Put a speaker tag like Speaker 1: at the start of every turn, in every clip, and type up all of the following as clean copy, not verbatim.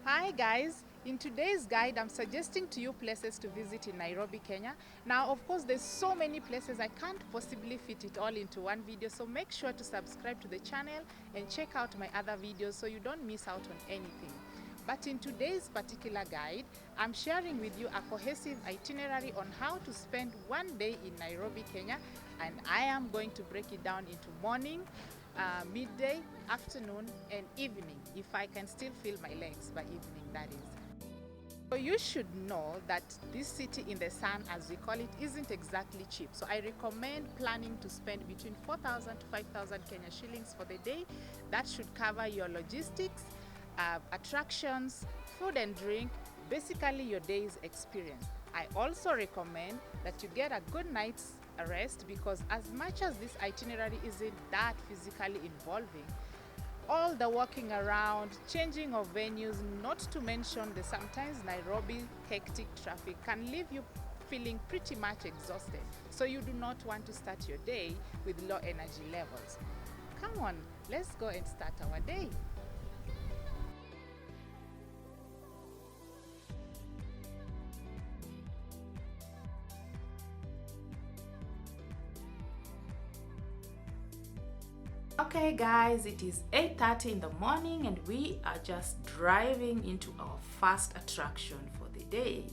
Speaker 1: Hi guys, in today's guide I'm suggesting to you places to visit in Nairobi, Kenya. Now of course there's so many places I can't possibly fit it all into one video, so make sure to subscribe to the channel and check out my other videos so you don't miss out on anything. But in today's particular guide, I'm sharing with you a cohesive itinerary on how to spend one day in Nairobi, Kenya, and I am going to break it down into morning, midday, afternoon and evening, if I can still feel my legs by evening, that is. So you should know that this city in the sun, as we call it, isn't exactly cheap. So I recommend planning to spend between 4,000 to 5,000 Kenya shillings for the day. That should cover your logistics, attractions, food and drink, basically your day's experience. I also recommend that you get a good night's rest, because as much as this itinerary isn't that physically involving, all the walking around, changing of venues, not to mention the sometimes Nairobi hectic traffic, can leave you feeling pretty much exhausted. So you do not want to start your day with low energy levels. Come on, let's go and start our day. Okay guys, it is 8:30 in the morning and we are just driving into our first attraction for the day.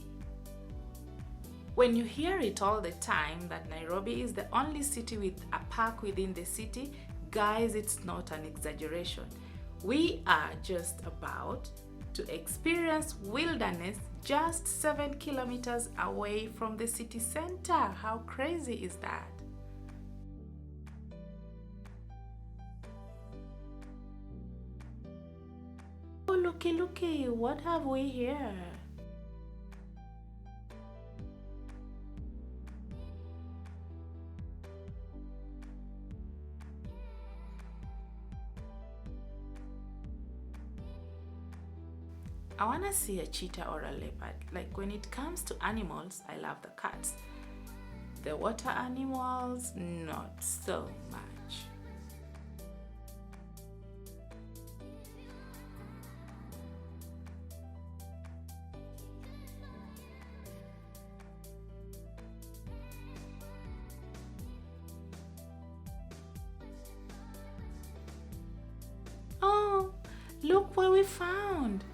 Speaker 1: When you hear it all the time that Nairobi is the only city with a park within the city, guys, it's not an exaggeration. We are just about to experience wilderness just 7 kilometers away from the city center. How crazy is that? Oh, looky, what have we here? I wanna see a cheetah or a leopard. Like, when it comes to animals, I love the cats. The water animals, not so much. Oh, look what we found!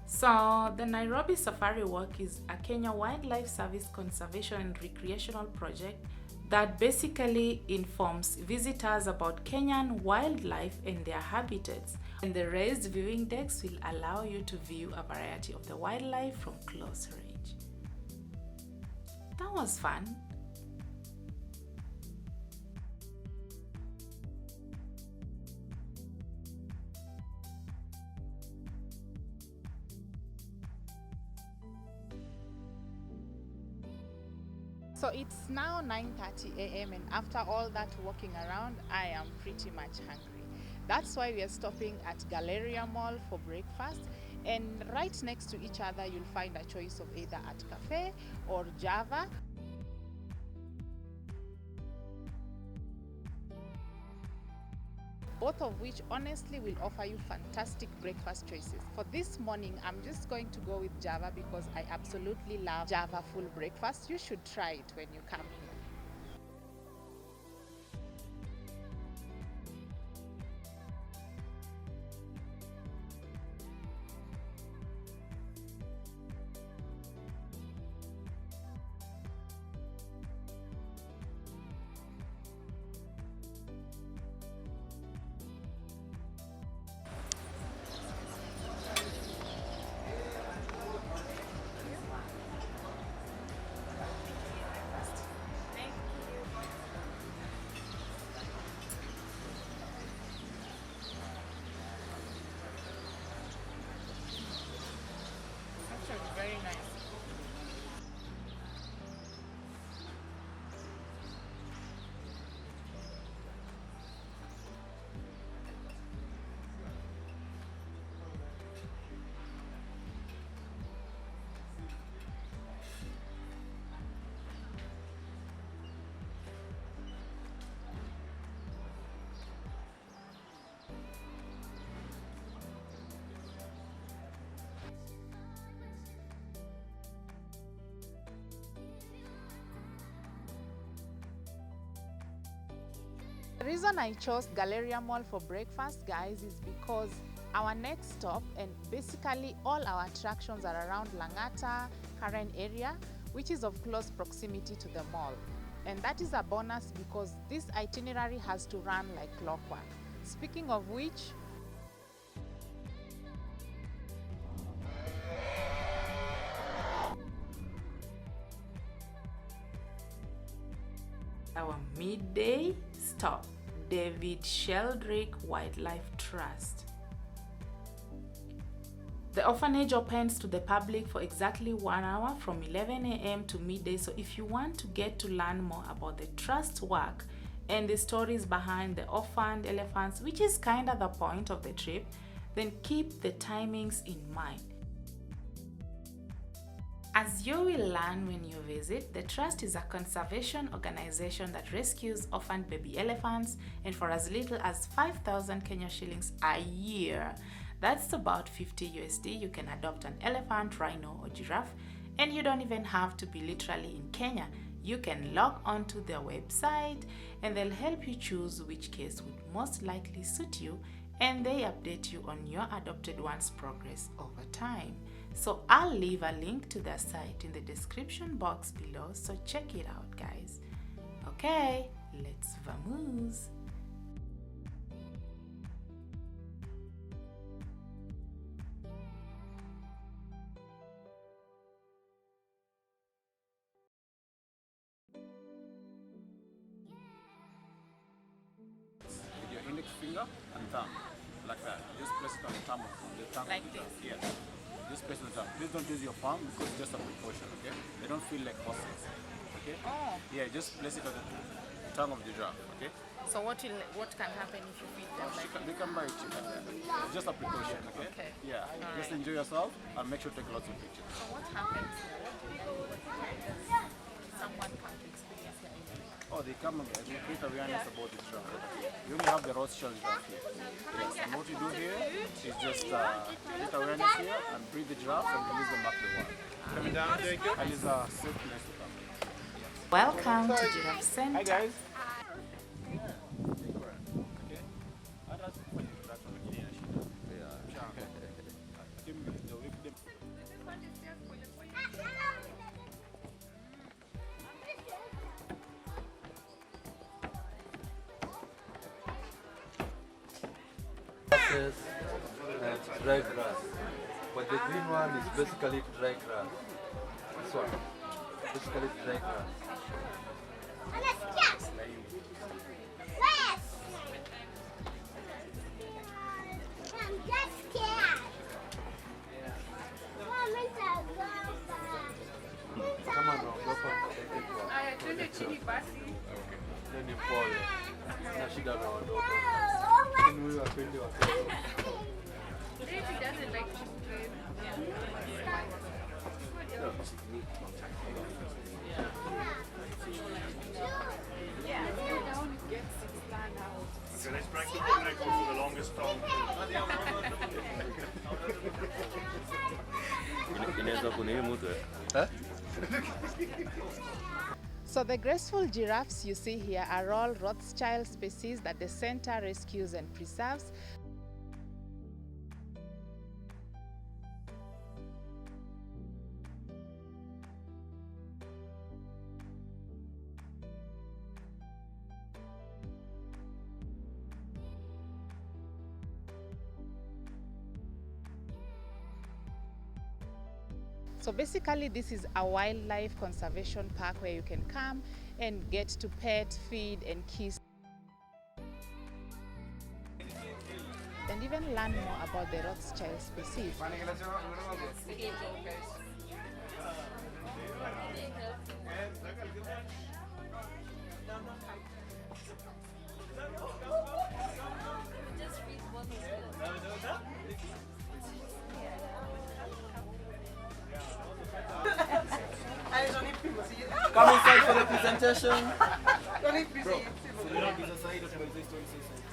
Speaker 1: So the Nairobi Safari Walk is a Kenya Wildlife Service conservation and recreational project that basically informs visitors about Kenyan wildlife and their habitats. And the raised viewing decks will allow you to view a variety of the wildlife from close range. That was fun. So it's now 9:30 a.m. and after all that walking around, I am pretty much hungry. That's why we are stopping at Galleria Mall for breakfast, and right next to each other you'll find a choice of either at Cafe or Java. Both of which honestly will offer you fantastic breakfast choices. For this morning, I'm just going to go with Java because I absolutely love Java full breakfast. You should try it when you come here. The reason I chose Galleria Mall for breakfast, guys, is because our next stop and basically all our attractions are around Langata, Karen area, which is of close proximity to the mall. And that is a bonus because this itinerary has to run like clockwork. Speaking of which, our midday stop, David Sheldrick Wildlife Trust. The orphanage opens to the public for exactly 1 hour from 11 a.m. to midday. So if you want to get to learn more about the trust work and the stories behind the orphaned elephants, which is kind of the point of the trip, then keep the timings in mind. As you will learn when you visit, the Trust is a conservation organization that rescues orphaned baby elephants, and for as little as 5,000 Kenya shillings a year, that's about 50 USD, you can adopt an elephant, rhino, or giraffe, and you don't even have to be literally in Kenya. You can log on to their website and they'll help you choose which case would most likely suit you, and they update you on your adopted one's progress over time. So I'll leave a link to their site in the description box below, so check it out, guys. Okay, let's vamoose.
Speaker 2: With your index finger and thumb, like that. Just press it on the thumb of the tongue.
Speaker 1: Like this?
Speaker 2: Yes. Just press on the thumb. Please don't use your palm because it's just a precaution, okay? They don't feel like horses, okay?
Speaker 1: Oh.
Speaker 2: Yeah, just place it on the tongue of the giraffe, okay?
Speaker 1: So what can happen if you feed them like
Speaker 2: They can bite you like that. It's just a precaution, okay?
Speaker 1: Okay.
Speaker 2: Yeah.
Speaker 1: All
Speaker 2: Just
Speaker 1: right.
Speaker 2: enjoy yourself and make sure to take lots of pictures.
Speaker 1: So what happens someone comes to experience here?
Speaker 2: Oh, they come and they create awareness about the giraffe. You only have the Rothschild giraffe here. Yes, and what you do here is just create awareness here and breed the giraffes and release them back to the wild. Coming down, and it's a safe place to come.
Speaker 1: Welcome to Giraffe Center.
Speaker 2: Hi guys.
Speaker 3: It's dry grass, but the green one is basically dry grass. This one, basically dry grass. Come on now, go for it. Then you fall. Na shida na wadogo. Lakini huyu hapendi watoto.
Speaker 4: Okay, let's practice the record for the longest tongue.
Speaker 1: So the graceful giraffes you see here are all Rothschild species that the center rescues and preserves. So basically this is a wildlife conservation park where you can come and get to pet, feed and kiss and even learn more about the Rothschild species.
Speaker 3: Come inside for the presentation.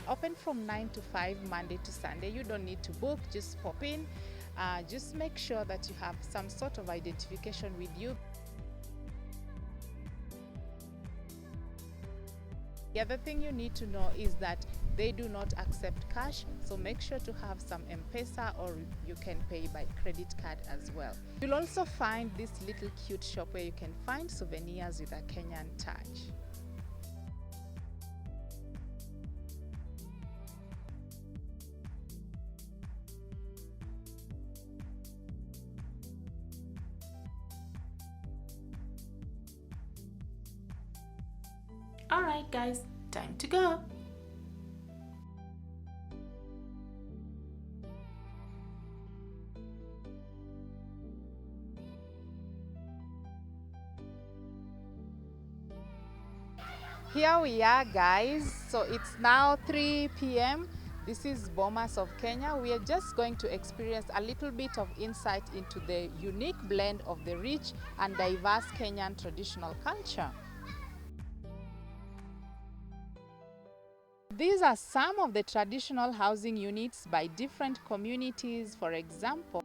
Speaker 1: Open from 9 to 5 Monday to Sunday. You don't need to book, just pop in. Just make sure that you have some sort of identification with you. The other thing you need to know is that they do not accept cash, so make sure to have some M-Pesa, or you can pay by credit card as well. You'll also find this little cute shop where you can find souvenirs with a Kenyan touch.
Speaker 5: Alright guys, time to go!
Speaker 1: Here we are, guys. So it's now 3 p.m. This is Bomas of Kenya. We are just going to experience a little bit of insight into the unique blend of the rich and diverse Kenyan traditional culture. These are some of the traditional housing units by different communities. For example,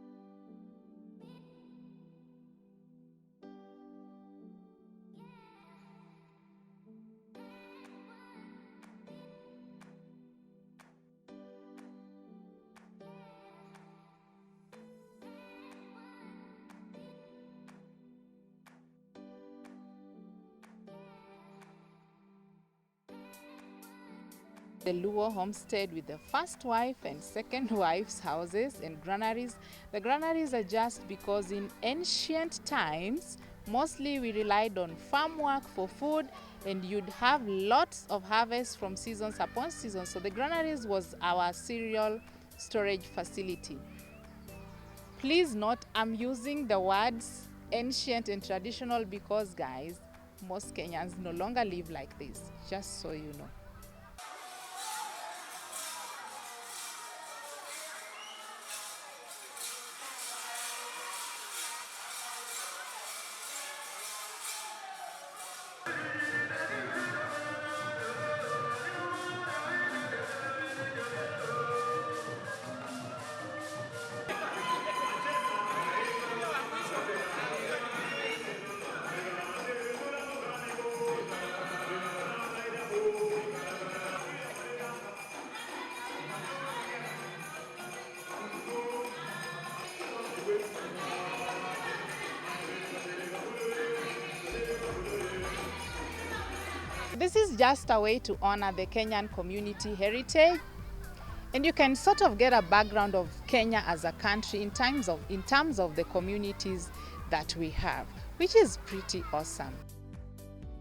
Speaker 1: the Luo homestead with the first wife and second wife's houses and granaries. The granaries are just because in ancient times, mostly we relied on farm work for food, and you'd have lots of harvest from seasons upon season. So the granaries was our cereal storage facility. Please note, I'm using the words ancient and traditional because, guys, most Kenyans no longer live like this, just so you know. This is just a way to honor the Kenyan community heritage, and you can sort of get a background of Kenya as a country in terms of the communities that we have, which is pretty awesome.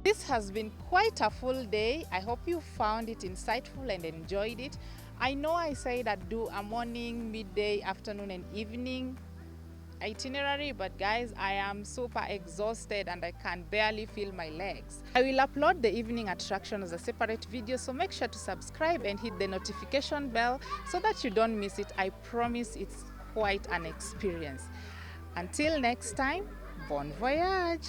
Speaker 1: This has been quite a full day. I hope you found it insightful and enjoyed it. I know I said I'd do a morning, midday, afternoon, and evening itinerary, but guys, I am super exhausted and I can barely feel my legs. I will upload the evening attraction as a separate video, so make sure to subscribe and hit the notification bell so that you don't miss it. I promise it's quite an experience. Until next time, bon voyage!